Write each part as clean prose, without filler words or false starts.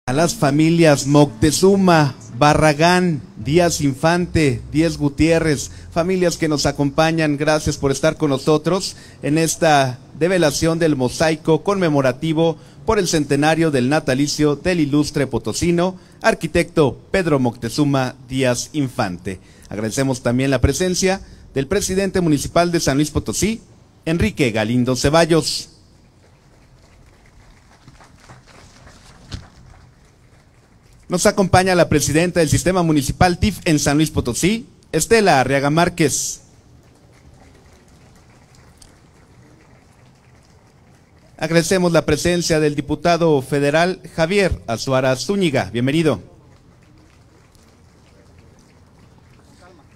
A las familias Moctezuma, Barragán, Díaz Infante, Díaz Gutiérrez, familias que nos acompañan, gracias por estar con nosotros en esta develación del mosaico conmemorativo por el centenario del natalicio del ilustre potosino, arquitecto Pedro Moctezuma Díaz Infante. Agradecemos también la presencia del presidente municipal de San Luis Potosí, Enrique Galindo Ceballos. Nos acompaña la presidenta del Sistema Municipal TIF en San Luis Potosí, Estela Arriaga Márquez. Agradecemos la presencia del diputado federal Javier Azuara Zúñiga. Bienvenido.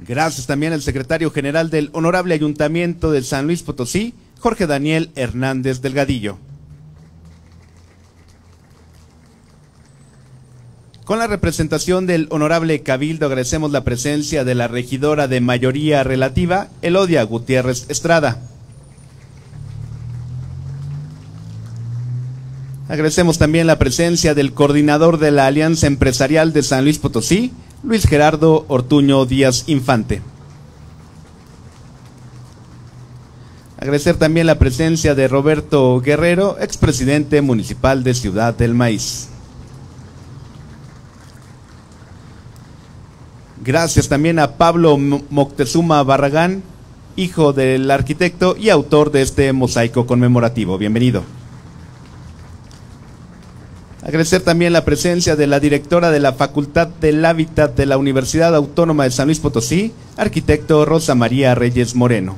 Gracias también al secretario general del Honorable Ayuntamiento de San Luis Potosí, Jorge Daniel Hernández Delgadillo. Con la representación del Honorable Cabildo agradecemos la presencia de la regidora de mayoría relativa, Elodia Gutiérrez Estrada. Agradecemos también la presencia del coordinador de la Alianza Empresarial de San Luis Potosí, Luis Gerardo Ortuño Díaz Infante. Agradecer también la presencia de Roberto Guerrero, expresidente municipal de Ciudad del Maíz. Gracias también a Pablo Moctezuma Barragán, hijo del arquitecto y autor de este mosaico conmemorativo. Bienvenido. Agradecer también la presencia de la directora de la Facultad del Hábitat de la Universidad Autónoma de San Luis Potosí, arquitecto Rosa María Reyes Moreno.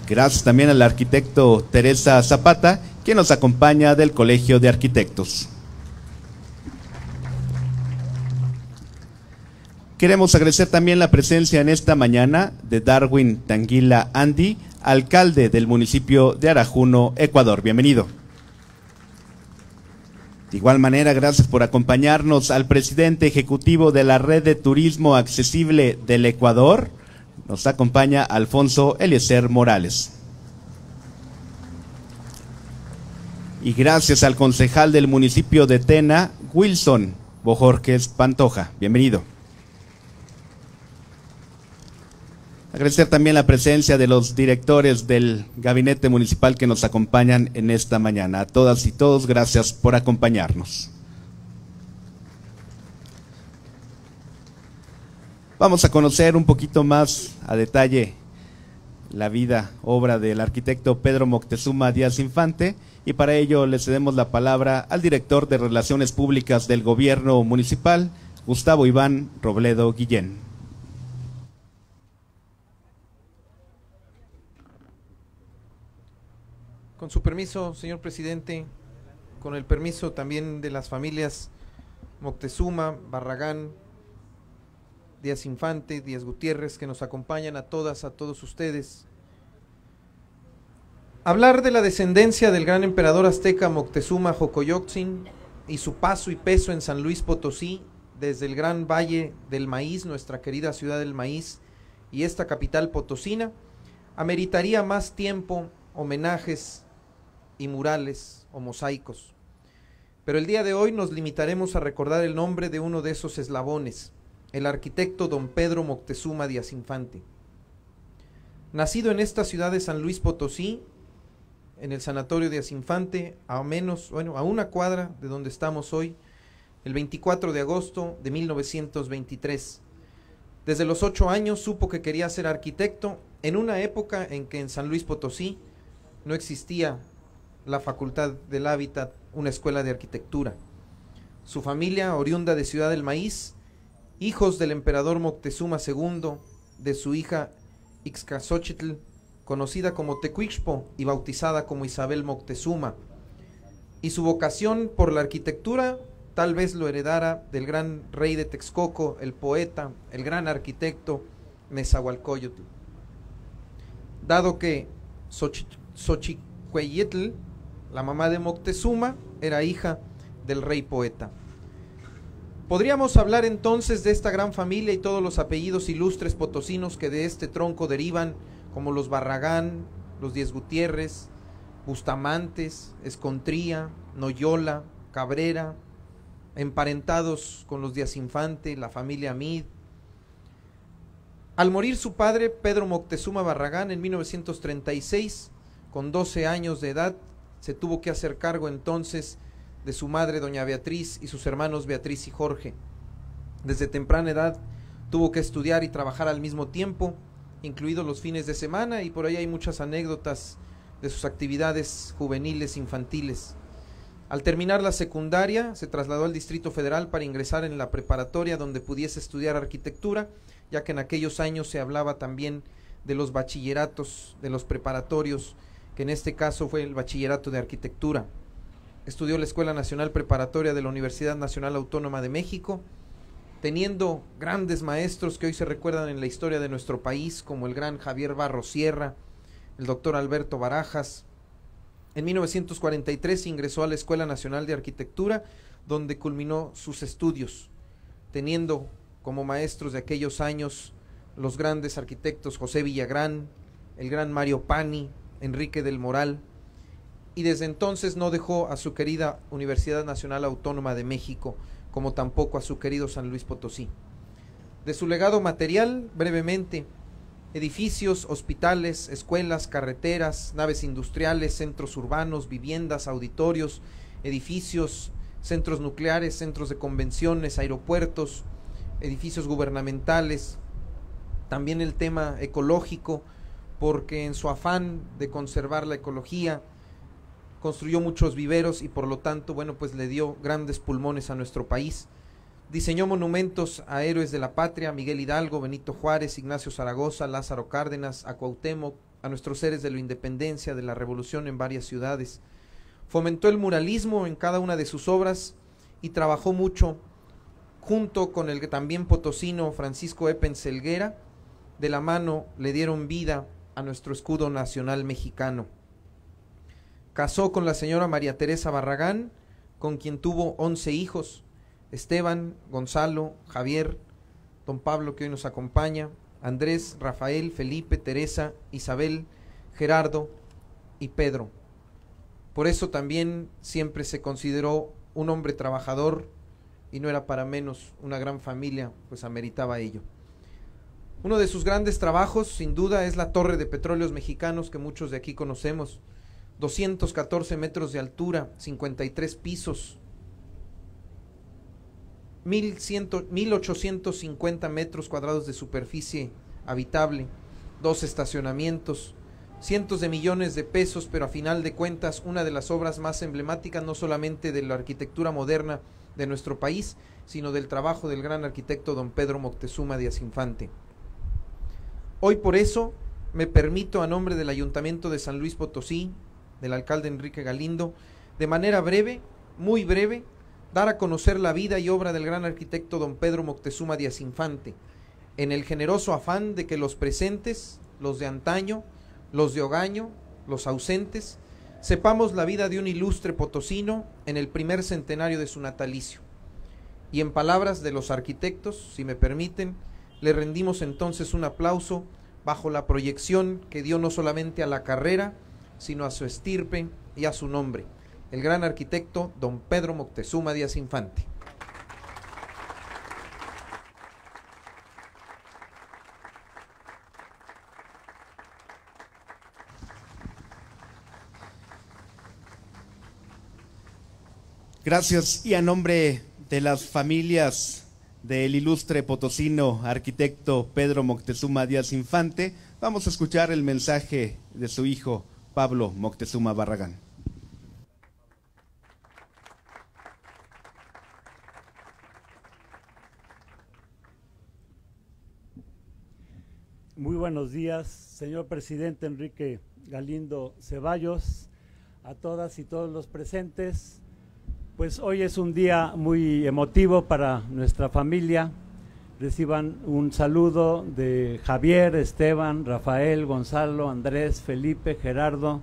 Gracias también al arquitecto Teresa Zapata, quien nos acompaña del Colegio de Arquitectos. Queremos agradecer también la presencia en esta mañana de Darwin Tanguila Andy, alcalde del municipio de Arajuno, Ecuador. Bienvenido. De igual manera, gracias por acompañarnos al presidente ejecutivo de la Red de Turismo Accesible del Ecuador. Nos acompaña Alfonso Eliezer Morales. Y gracias al concejal del municipio de Tena, Wilson Bojorquez Pantoja. Bienvenido. Agradecer también la presencia de los directores del gabinete municipal que nos acompañan en esta mañana. A todas y todos, gracias por acompañarnos. Vamos a conocer un poquito más a detalle la vida, obra del arquitecto Pedro Moctezuma Díaz Infante, y para ello le cedemos la palabra al director de Relaciones Públicas del Gobierno Municipal, Gustavo Iván Robledo Guillén. Con su permiso, señor presidente, con el permiso también de las familias Moctezuma, Barragán, Díaz Infante, Díaz Gutiérrez, que nos acompañan, a todas, a todos ustedes. Hablar de la descendencia del gran emperador azteca Moctezuma Xocoyotzin y su paso y peso en San Luis Potosí, desde el gran Valle del Maíz, nuestra querida ciudad del maíz, y esta capital potosina, ameritaría más tiempo, homenajes y murales o mosaicos. Pero el día de hoy nos limitaremos a recordar el nombre de uno de esos eslabones, el arquitecto don Pedro Moctezuma Díaz Infante. Nacido en esta ciudad de San Luis Potosí, en el Sanatorio Díaz Infante, a una cuadra de donde estamos hoy, el 24 de agosto de 1923. Desde los 8 años supo que quería ser arquitecto, en una época en que en San Luis Potosí no existía la Facultad del Hábitat, una escuela de arquitectura. Su familia, oriunda de Ciudad del Maíz, hijos del emperador Moctezuma II, de su hija Ixcazóchitl, conocida como Tecuixpo y bautizada como Isabel Moctezuma, y su vocación por la arquitectura tal vez lo heredara del gran rey de Texcoco, el poeta, el gran arquitecto Nezahualcóyotl. Dado que Xochicueyetl, la mamá de Moctezuma, era hija del rey poeta. Podríamos hablar entonces de esta gran familia y todos los apellidos ilustres potosinos que de este tronco derivan, como los Barragán, los Díaz Gutiérrez, Bustamantes, Escontría, Noyola, Cabrera, emparentados con los Díaz Infante, la familia Mid. Al morir su padre, Pedro Moctezuma Barragán, en 1936, con 12 años de edad, se tuvo que hacer cargo entonces de su madre, doña Beatriz, y sus hermanos Beatriz y Jorge. Desde temprana edad tuvo que estudiar y trabajar al mismo tiempo, incluidos los fines de semana, y por ahí hay muchas anécdotas de sus actividades juveniles, infantiles. Al terminar la secundaria, se trasladó al Distrito Federal para ingresar en la preparatoria donde pudiese estudiar arquitectura, ya que en aquellos años se hablaba también de los bachilleratos, de los preparatorios, que en este caso fue el bachillerato de arquitectura. Estudió la Escuela Nacional Preparatoria de la Universidad Nacional Autónoma de México, teniendo grandes maestros que hoy se recuerdan en la historia de nuestro país, como el gran Javier Barros Sierra, el doctor Alberto Barajas. En 1943 ingresó a la Escuela Nacional de Arquitectura, donde culminó sus estudios, teniendo como maestros de aquellos años los grandes arquitectos José Villagrán, el gran Mario Pani, Enrique del Moral, y desde entonces no dejó a su querida Universidad Nacional Autónoma de México, como tampoco a su querido San Luis Potosí. De su legado material, brevemente: edificios, hospitales, escuelas, carreteras, naves industriales, centros urbanos, viviendas, auditorios, edificios, centros nucleares, centros de convenciones, aeropuertos, edificios gubernamentales. También el tema ecológico, porque en su afán de conservar la ecología construyó muchos viveros y por lo tanto, bueno, pues le dio grandes pulmones a nuestro país. Diseñó monumentos a héroes de la patria: Miguel Hidalgo, Benito Juárez, Ignacio Zaragoza, Lázaro Cárdenas, a Cuauhtémoc, a nuestros héroes de la independencia, de la revolución en varias ciudades. Fomentó el muralismo en cada una de sus obras y trabajó mucho junto con el también potosino Francisco Epens Helguera. De la mano le dieron vida a nuestro escudo nacional mexicano. Casó con la señora María Teresa Barragán, con quien tuvo 11 hijos: Esteban, Gonzalo, Javier, don Pablo, que hoy nos acompaña, Andrés, Rafael, Felipe, Teresa, Isabel, Gerardo y Pedro. Por eso también siempre se consideró un hombre trabajador, y no era para menos, una gran familia pues ameritaba ello. Uno de sus grandes trabajos, sin duda, es la Torre de Petróleos Mexicanos, que muchos de aquí conocemos: 214 metros de altura, 53 pisos, 1850 metros cuadrados de superficie habitable, 2 estacionamientos, cientos de millones de pesos, pero a final de cuentas una de las obras más emblemáticas, no solamente de la arquitectura moderna de nuestro país, sino del trabajo del gran arquitecto don Pedro Moctezuma Díaz Infante. Hoy por eso me permito, a nombre del Ayuntamiento de San Luis Potosí, del alcalde Enrique Galindo, de manera breve, muy breve, dar a conocer la vida y obra del gran arquitecto don Pedro Moctezuma Díaz Infante, en el generoso afán de que los presentes, los de antaño, los de hogaño, los ausentes, sepamos la vida de un ilustre potosino en el primer centenario de su natalicio. Y en palabras de los arquitectos, si me permiten, le rendimos entonces un aplauso bajo la proyección que dio no solamente a la carrera, sino a su estirpe y a su nombre: el gran arquitecto don Pedro Moctezuma Díaz Infante. Gracias. Y a nombre de las familias del ilustre potosino arquitecto Pedro Moctezuma Díaz Infante, vamos a escuchar el mensaje de su hijo Pablo Moctezuma Barragán. Muy buenos días, señor presidente Enrique Galindo Ceballos, a todas y todos los presentes. Pues hoy es un día muy emotivo para nuestra familia. Reciban un saludo de Javier, Esteban, Rafael, Gonzalo, Andrés, Felipe, Gerardo,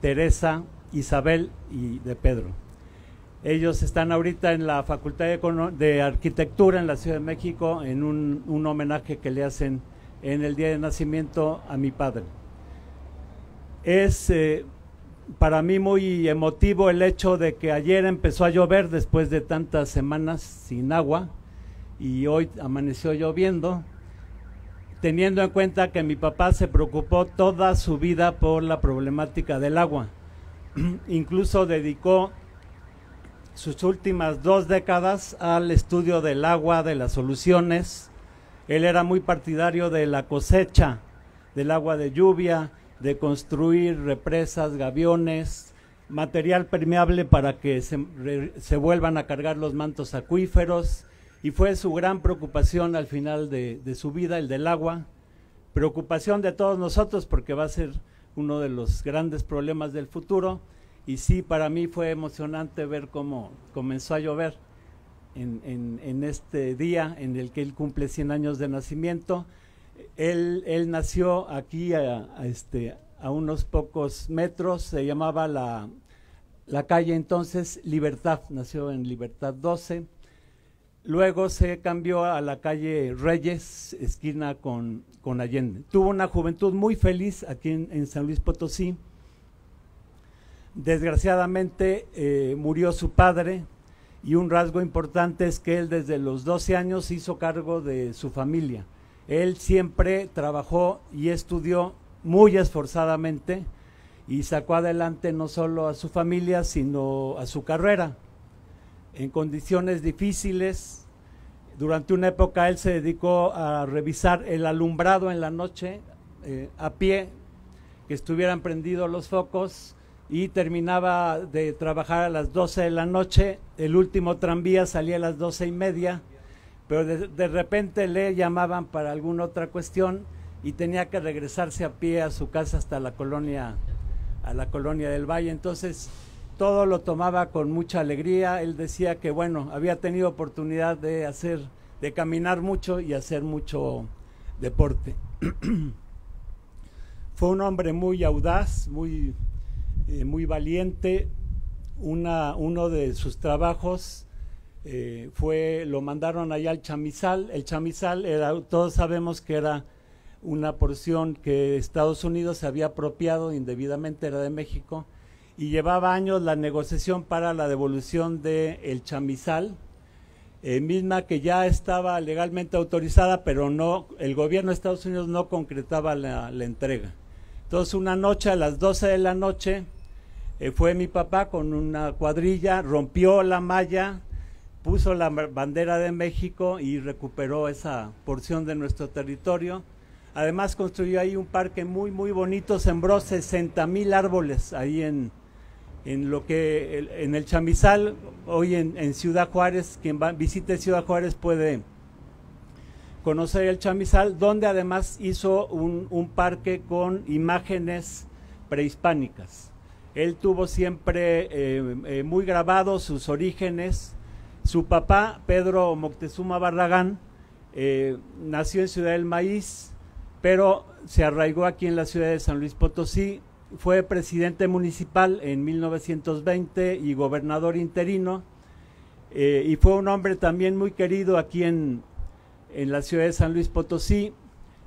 Teresa, Isabel y de Pedro. Ellos están ahorita en la Facultad de Arquitectura en la Ciudad de México en un homenaje que le hacen en el día de nacimiento a mi padre. Es para mí muy emotivo el hecho de que ayer empezó a llover después de tantas semanas sin agua y hoy amaneció lloviendo, teniendo en cuenta que mi papá se preocupó toda su vida por la problemática del agua. Incluso dedicó sus últimas 2 décadas al estudio del agua, de las soluciones. Él era muy partidario de la cosecha del agua de lluvia, de construir represas, gaviones, material permeable para que se vuelvan a cargar los mantos acuíferos, y fue su gran preocupación al final de su vida, el del agua, preocupación de todos nosotros porque va a ser uno de los grandes problemas del futuro. Y sí, para mí fue emocionante ver cómo comenzó a llover en este día en el que él cumple 100 años de nacimiento. Él nació aquí a unos pocos metros, se llamaba la calle entonces Libertad, nació en Libertad 12, luego se cambió a la calle Reyes, esquina con Allende. Tuvo una juventud muy feliz aquí en San Luis Potosí. Desgraciadamente murió su padre, y un rasgo importante es que él desde los 12 años se hizo cargo de su familia. Él siempre trabajó y estudió muy esforzadamente y sacó adelante no solo a su familia, sino a su carrera. En condiciones difíciles, durante una época él se dedicó a revisar el alumbrado en la noche, a pie, que estuvieran prendidos los focos, y terminaba de trabajar a las 12 de la noche, el último tranvía salía a las 12:30, pero de repente le llamaban para alguna otra cuestión y tenía que regresarse a pie a su casa hasta la colonia del Valle. Entonces todo lo tomaba con mucha alegría. Él decía que bueno, había tenido oportunidad de caminar mucho y hacer mucho deporte. Fue un hombre muy audaz, muy valiente. Uno de sus trabajos lo mandaron allá al chamizal. El chamizal todos sabemos que era una porción que Estados Unidos se había apropiado indebidamente, era de México, y llevaba años la negociación para la devolución del chamizal, misma que ya estaba legalmente autorizada, pero no, el gobierno de Estados Unidos no concretaba la entrega. Entonces una noche a las 12 de la noche fue mi papá con una cuadrilla, rompió la malla, puso la bandera de México y recuperó esa porción de nuestro territorio. Además construyó ahí un parque muy muy bonito, sembró 60,000 árboles ahí en el chamizal. Hoy en Ciudad Juárez, quien visite Ciudad Juárez puede conocer el chamizal, donde además hizo un parque con imágenes prehispánicas. Él tuvo siempre muy grabados sus orígenes. Su papá, Pedro Moctezuma Barragán, nació en Ciudad del Maíz, pero se arraigó aquí en la ciudad de San Luis Potosí. Fue presidente municipal en 1920 y gobernador interino, y fue un hombre también muy querido aquí en la ciudad de San Luis Potosí.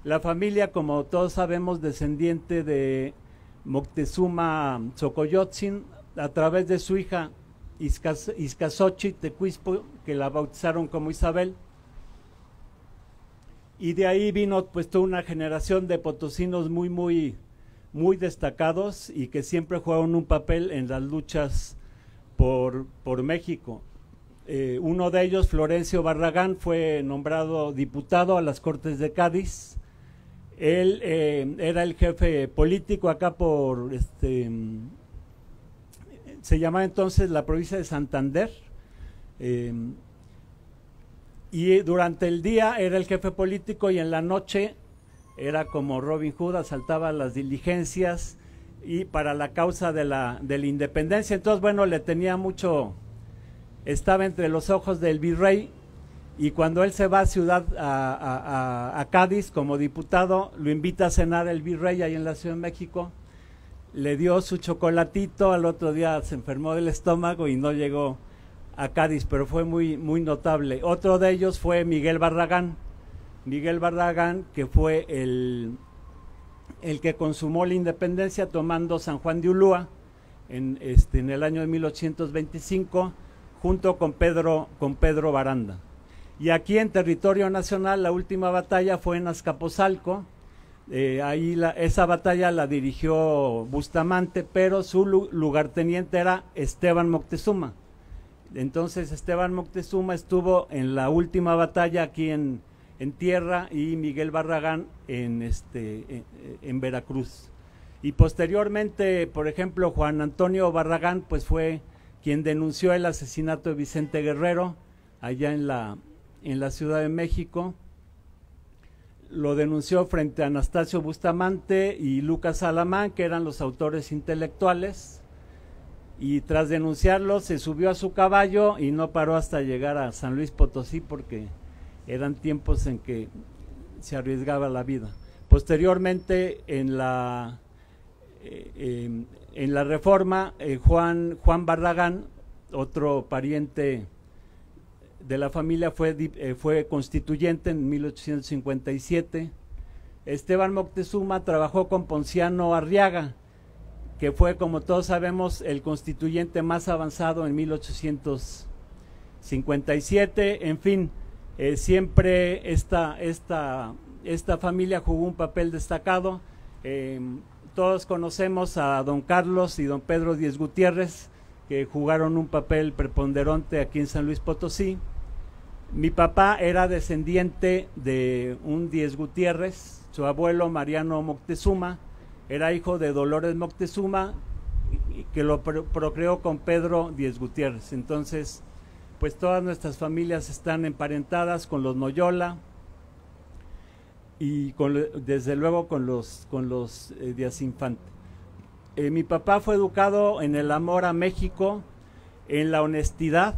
La familia, como todos sabemos, descendiente de Moctezuma Xocoyotzin, a través de su hija Izcazochi Tecuispo, que la bautizaron como Isabel, y de ahí vino pues toda una generación de potosinos muy destacados y que siempre jugaron un papel en las luchas por México. Uno de ellos, Florencio Barragán, fue nombrado diputado a las Cortes de Cádiz. Él era el jefe político acá se llamaba entonces la provincia de Santander, y durante el día era el jefe político y en la noche era como Robin Hood, asaltaba las diligencias y para la causa de la independencia. Entonces bueno, le tenía mucho, estaba entre los ojos del virrey, y cuando él se va a Cádiz como diputado, lo invita a cenar el virrey ahí en la Ciudad de México, le dio su chocolatito, al otro día se enfermó del estómago y no llegó a Cádiz, pero fue muy notable. Otro de ellos fue Miguel Barragán, que fue el que consumó la independencia tomando San Juan de Ulúa. en el año de 1825, junto con Pedro Baranda. Y aquí en territorio nacional la última batalla fue en Azcapotzalco. Esa batalla la dirigió Bustamante, pero su lugarteniente era Esteban Moctezuma. Entonces Esteban Moctezuma estuvo en la última batalla aquí en tierra, y Miguel Barragán en Veracruz. Y posteriormente, por ejemplo, Juan Antonio Barragán pues fue quien denunció el asesinato de Vicente Guerrero allá en la Ciudad de México. Lo denunció frente a Anastasio Bustamante y Lucas Alamán, que eran los autores intelectuales, y tras denunciarlo se subió a su caballo y no paró hasta llegar a San Luis Potosí, porque eran tiempos en que se arriesgaba la vida. Posteriormente, en la Reforma, Juan Barragán, otro pariente de la familia, fue constituyente en 1857. Esteban Moctezuma trabajó con Ponciano Arriaga, que fue, como todos sabemos, el constituyente más avanzado en 1857. En fin, siempre esta familia jugó un papel destacado. Todos conocemos a don Carlos y don Pedro Díez Gutiérrez, que jugaron un papel preponderante aquí en San Luis Potosí. Mi papá era descendiente de un Díez Gutiérrez. Su abuelo, Mariano Moctezuma, era hijo de Dolores Moctezuma, que lo procreó con Pedro Díez Gutiérrez. Entonces, pues todas nuestras familias están emparentadas con los Noyola y desde luego con los Díaz Infante. Mi papá fue educado en el amor a México, en la honestidad.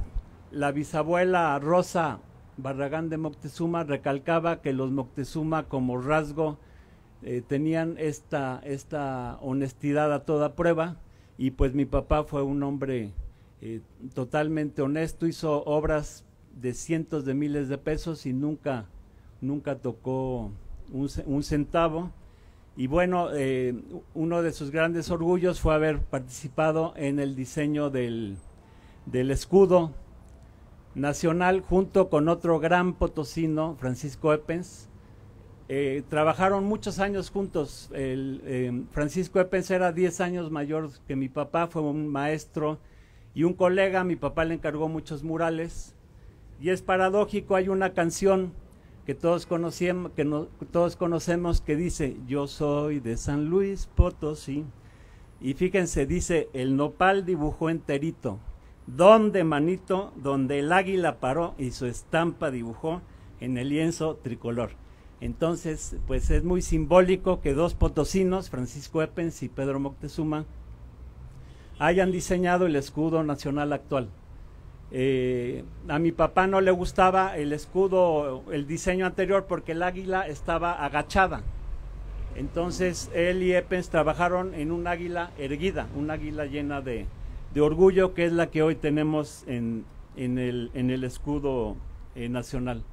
La bisabuela Rosa Barragán de Moctezuma recalcaba que los Moctezuma, como rasgo, tenían esta honestidad a toda prueba, y pues mi papá fue un hombre totalmente honesto. Hizo obras de cientos de miles de pesos y nunca tocó un centavo. Y bueno, uno de sus grandes orgullos fue haber participado en el diseño del escudo nacional, junto con otro gran potosino, Francisco Eppens. Trabajaron muchos años juntos. Francisco Eppens era 10 años mayor que mi papá, fue un maestro y un colega. Mi papá le encargó muchos murales, y es paradójico, hay una canción que todos conocemos que dice: yo soy de San Luis Potosí, y fíjense, dice: el nopal dibujó enterito, donde manito, donde el águila paró, y su estampa dibujó en el lienzo tricolor. Entonces, pues es muy simbólico que dos potosinos, Francisco Eppens y Pedro Moctezuma, hayan diseñado el escudo nacional actual. A mi papá no le gustaba el escudo, el diseño anterior, porque el águila estaba agachada. Entonces él y Eppens trabajaron en un águila erguida, un águila llena de orgullo, que es la que hoy tenemos en el escudo nacional.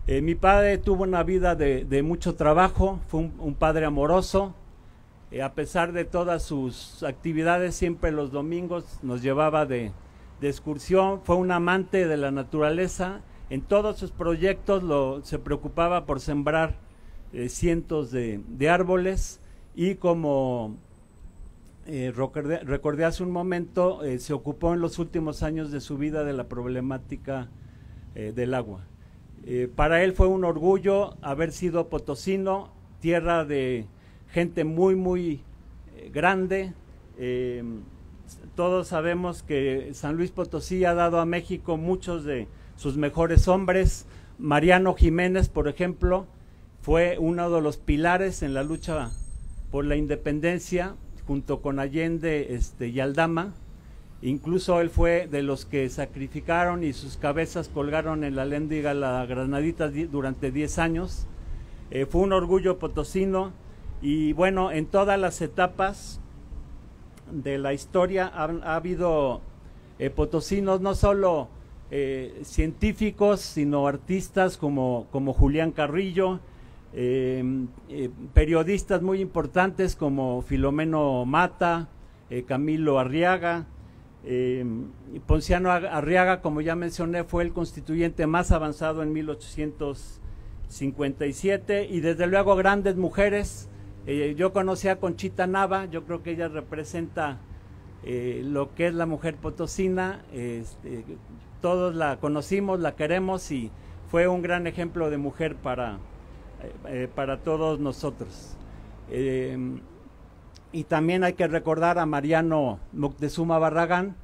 Mi padre tuvo una vida de mucho trabajo, fue un padre amoroso. A pesar de todas sus actividades, siempre los domingos nos llevaba de excursión. Fue un amante de la naturaleza. En todos sus proyectos se preocupaba por sembrar cientos de árboles, y como recordé hace un momento, se ocupó en los últimos años de su vida de la problemática del agua. Para él fue un orgullo haber sido potosino, tierra de gente muy grande. Todos sabemos que San Luis Potosí ha dado a México muchos de sus mejores hombres. Mariano Jiménez, por ejemplo, fue uno de los pilares en la lucha por la independencia, junto con Allende y Aldama. Incluso él fue de los que sacrificaron y sus cabezas colgaron en la Léndiga La Granadita durante 10 años. Fue un orgullo potosino, y bueno, en todas las etapas de la historia ha habido potosinos, no solo científicos, sino artistas como Julián Carrillo, periodistas muy importantes como Filomeno Mata, Camilo Arriaga. Ponciano Arriaga, como ya mencioné, fue el constituyente más avanzado en 1857, y desde luego grandes mujeres. Yo conocí a Conchita Nava, yo creo que ella representa lo que es la mujer potosina. Todos la conocimos, la queremos, y fue un gran ejemplo de mujer para todos nosotros. Y también hay que recordar a Mariano Moctezuma Barragán.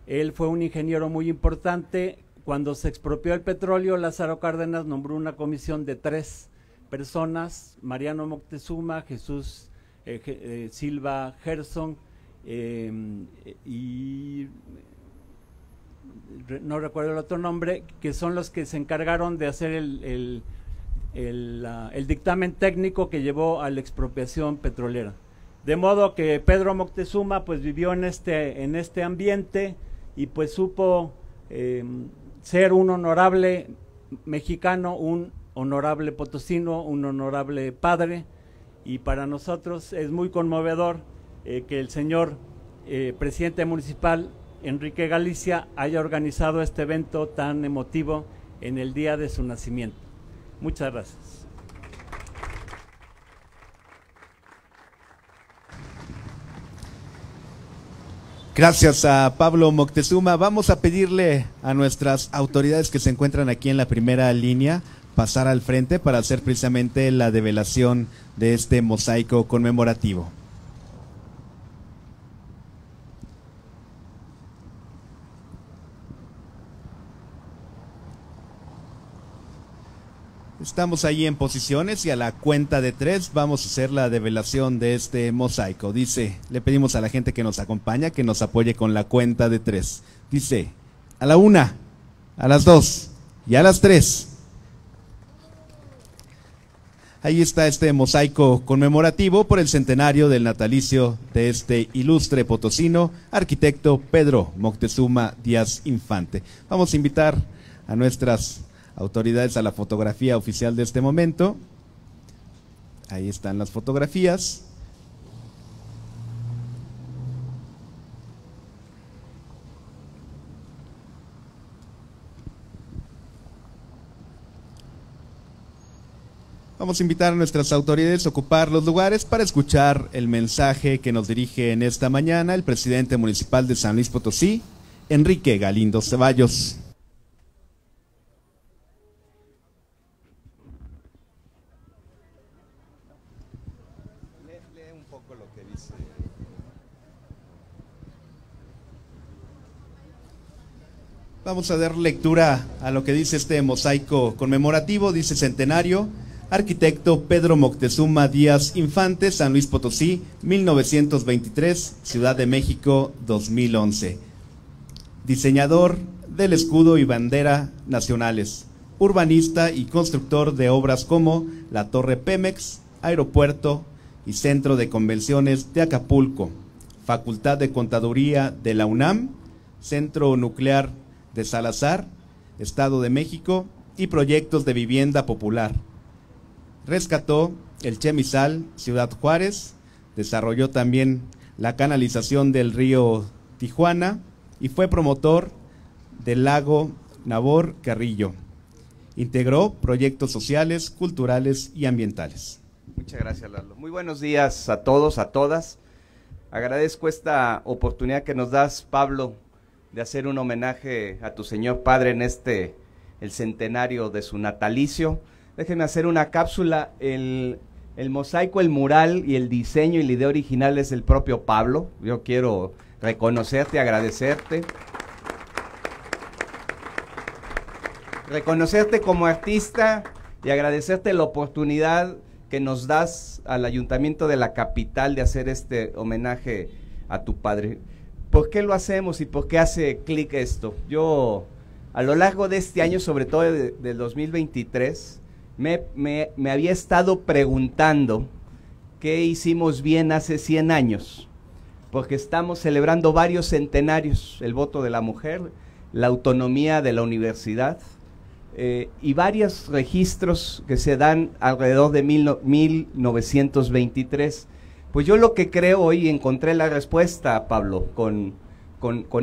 Él fue un ingeniero muy importante. Cuando se expropió el petróleo, Lázaro Cárdenas nombró una comisión de 3 personas: Mariano Moctezuma, Jesús Silva Gerson, y no recuerdo el otro nombre, que son los que se encargaron de hacer el dictamen técnico que llevó a la expropiación petrolera. De modo que Pedro Moctezuma pues vivió en este ambiente, y pues supo ser un honorable mexicano, un honorable potosino, un honorable padre. Y para nosotros es muy conmovedor que el señor presidente municipal Enrique Galicia haya organizado este evento tan emotivo en el día de su nacimiento. Muchas gracias. Gracias a Pablo Moctezuma. Vamos a pedirle a nuestras autoridades que se encuentran aquí en la primera línea pasar al frente para hacer precisamente la develación de este mosaico conmemorativo. Estamos ahí en posiciones, y a la cuenta de 3 vamos a hacer la develación de este mosaico. Dice, le pedimos a la gente que nos acompaña que nos apoye con la cuenta de 3. Dice, a la 1, a las 2 y a las 3. Ahí está este mosaico conmemorativo por el centenario del natalicio de este ilustre potosino, arquitecto Pedro Moctezuma Díaz Infante. Vamos a invitar a nuestras autoridades a la fotografía oficial de este momento. Ahí están las fotografías. Vamos a invitar a nuestras autoridades a ocupar los lugares para escuchar el mensaje que nos dirige en esta mañana el presidente municipal de San Luis Potosí, Enrique Galindo Ceballos. Vamos a dar lectura a lo que dice este mosaico conmemorativo. Dice: centenario, arquitecto Pedro Moctezuma Díaz Infante, San Luis Potosí, 1923, Ciudad de México, 2011. Diseñador del escudo y bandera nacionales, urbanista y constructor de obras como la Torre Pemex, Aeropuerto y Centro de Convenciones de Acapulco, Facultad de Contaduría de la UNAM, Centro Nuclear de Salazar, Estado de México, y proyectos de vivienda popular. Rescató el Chemizal, Ciudad Juárez, desarrolló también la canalización del río Tijuana y fue promotor del lago Nabor Carrillo. Integró proyectos sociales, culturales y ambientales. Muchas gracias, Lalo. Muy buenos días a todos, a todas. Agradezco esta oportunidad que nos das, Pablo, de hacer un homenaje a tu señor padre en el centenario de su natalicio. Déjenme hacer una cápsula. El mosaico, el mural y el diseño y la idea original es el propio Pablo. Yo quiero reconocerte, agradecerte. Reconocerte como artista y agradecerte la oportunidad que nos das al Ayuntamiento de la capital de hacer este homenaje a tu padre. ¿Por qué lo hacemos y por qué hace clic esto? Yo, a lo largo de este año, sobre todo del 2023, me había estado preguntando qué hicimos bien hace 100 años, porque estamos celebrando varios centenarios: el voto de la mujer, la autonomía de la universidad, y varios registros que se dan alrededor de 1923. Pues yo lo que creo hoy, encontré la respuesta, Pablo, con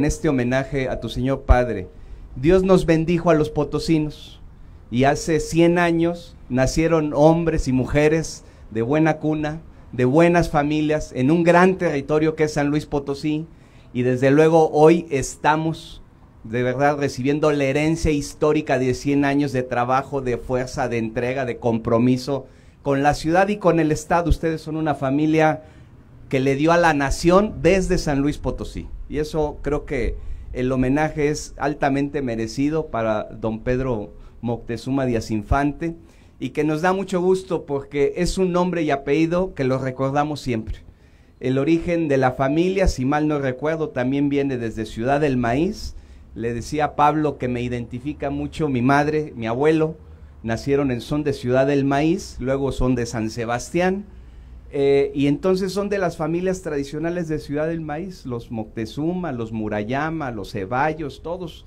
este homenaje a tu señor padre. Dios nos bendijo a los potosinos y hace 100 años nacieron hombres y mujeres de buena cuna, de buenas familias, en un gran territorio que es San Luis Potosí, y desde luego hoy estamos de verdad recibiendo la herencia histórica de 100 años de trabajo, de fuerza, de entrega, de compromiso con la ciudad y con el estado. Ustedes son una familia que le dio a la nación desde San Luis Potosí, y eso creo que el homenaje es altamente merecido para don Pedro Moctezuma Díaz Infante, y que nos da mucho gusto porque es un nombre y apellido que lo recordamos siempre. El origen de la familia, si mal no recuerdo, también viene desde Ciudad del Maíz. Le decía a Pablo que me identifica mucho mi madre, mi abuelo, son de Ciudad del Maíz, luego son de San Sebastián, y entonces son de las familias tradicionales de Ciudad del Maíz, los Moctezuma, los Murayama, los Ceballos, todos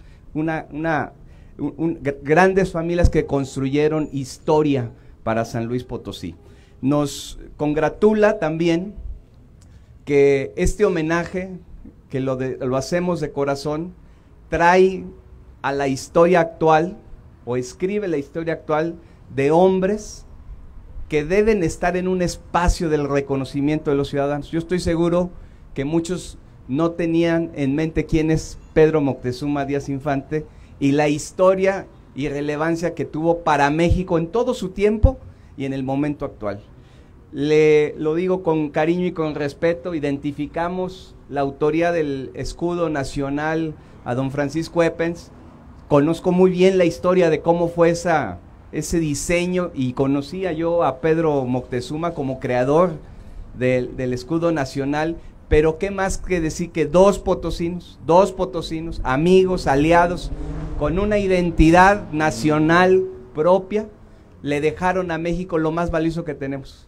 grandes familias que construyeron historia para San Luis Potosí. Nos congratula también que este homenaje, que lo hacemos de corazón, trae a la historia actual, o escribe la historia actual de hombres que deben estar en un espacio del reconocimiento de los ciudadanos. Yo estoy seguro que muchos no tenían en mente quién es Pedro Moctezuma Díaz Infante y la historia y relevancia que tuvo para México en todo su tiempo y en el momento actual. Lo digo con cariño y con respeto, identificamos la autoría del escudo nacional a don Francisco Eppens. Conozco muy bien la historia de cómo fue ese diseño, y conocía yo a Pedro Moctezuma como creador del escudo nacional, pero qué más que decir que dos potosinos, amigos, aliados, con una identidad nacional propia, le dejaron a México lo más valioso que tenemos,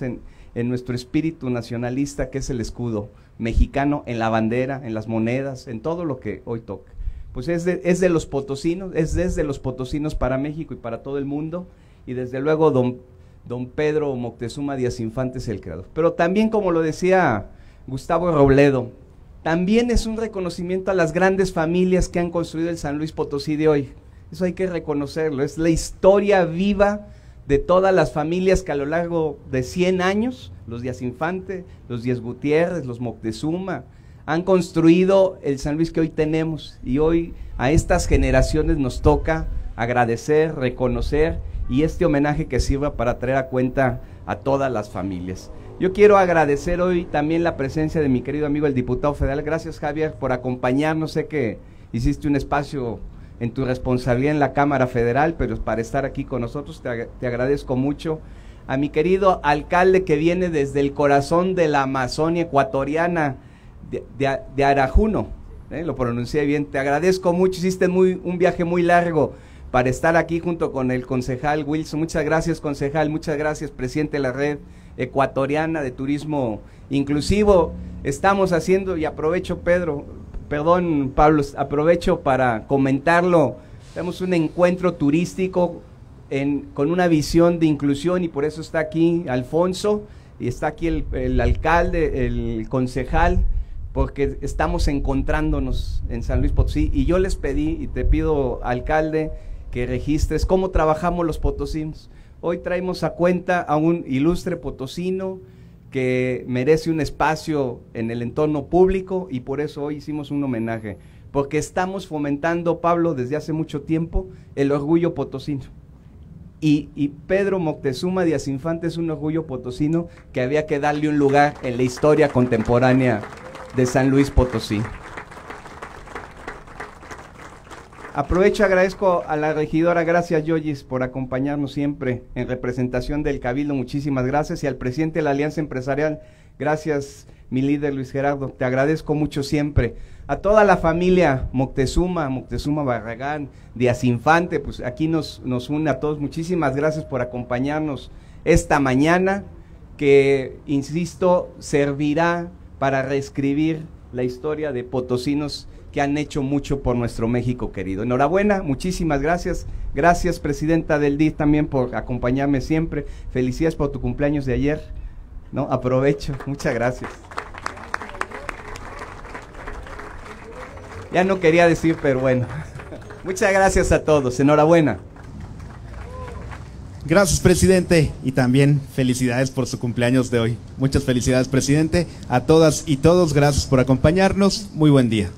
en nuestro espíritu nacionalista, que es el escudo mexicano, en la bandera, en las monedas, en todo lo que hoy toca. Pues es desde los potosinos para México y para todo el mundo, y desde luego don Pedro Moctezuma Díaz Infante es el creador. Pero también, como lo decía Gustavo Robledo, también es un reconocimiento a las grandes familias que han construido el San Luis Potosí de hoy. Eso hay que reconocerlo, es la historia viva de todas las familias que a lo largo de 100 años, los Díaz Infante, los Díaz Gutiérrez, los Moctezuma, han construido el San Luis que hoy tenemos, y hoy a estas generaciones nos toca agradecer, reconocer, y este homenaje que sirva para traer a cuenta a todas las familias. Yo quiero agradecer hoy también la presencia de mi querido amigo el diputado federal. Gracias, Javier, por acompañarnos. Sé que hiciste un espacio en tu responsabilidad en la Cámara Federal, pero para estar aquí con nosotros te agradezco mucho. A mi querido alcalde que viene desde el corazón de la Amazonia ecuatoriana, de Arajuno, lo pronuncié bien, te agradezco mucho, hiciste un viaje muy largo para estar aquí junto con el concejal Wilson. Muchas gracias, concejal, muchas gracias, presidente de la Red Ecuatoriana de Turismo Inclusivo. Estamos haciendo, y aprovecho Pablo, aprovecho para comentarlo, tenemos un encuentro turístico con una visión de inclusión, y por eso está aquí Alfonso, y está aquí el alcalde, el concejal, porque estamos encontrándonos en San Luis Potosí, y yo les pedí, y te pido, alcalde, que registres cómo trabajamos los potosinos. Hoy traemos a cuenta a un ilustre potosino que merece un espacio en el entorno público, y por eso hoy hicimos un homenaje, porque estamos fomentando, Pablo, desde hace mucho tiempo, el orgullo potosino. Y Pedro Moctezuma Díaz Infante es un orgullo potosino que había que darle un lugar en la historia contemporánea de San Luis Potosí. Aprovecho, agradezco a la regidora, gracias Yoyis por acompañarnos siempre en representación del Cabildo, muchísimas gracias, y al presidente de la Alianza Empresarial, gracias mi líder Luis Gerardo, te agradezco mucho siempre. A toda la familia Moctezuma Barragán, Díaz Infante, pues aquí nos une a todos, muchísimas gracias por acompañarnos esta mañana, que, insisto, servirá para reescribir la historia de potosinos que han hecho mucho por nuestro México querido. Enhorabuena, muchísimas gracias. Gracias, presidenta del DIF, también por acompañarme siempre. Felicidades por tu cumpleaños de ayer. ¿no? Aprovecho, muchas gracias. Ya no quería decir, pero bueno. Muchas gracias a todos, enhorabuena. Gracias, presidente, y también felicidades por su cumpleaños de hoy. Muchas felicidades, presidente, a todas y todos, gracias por acompañarnos, muy buen día.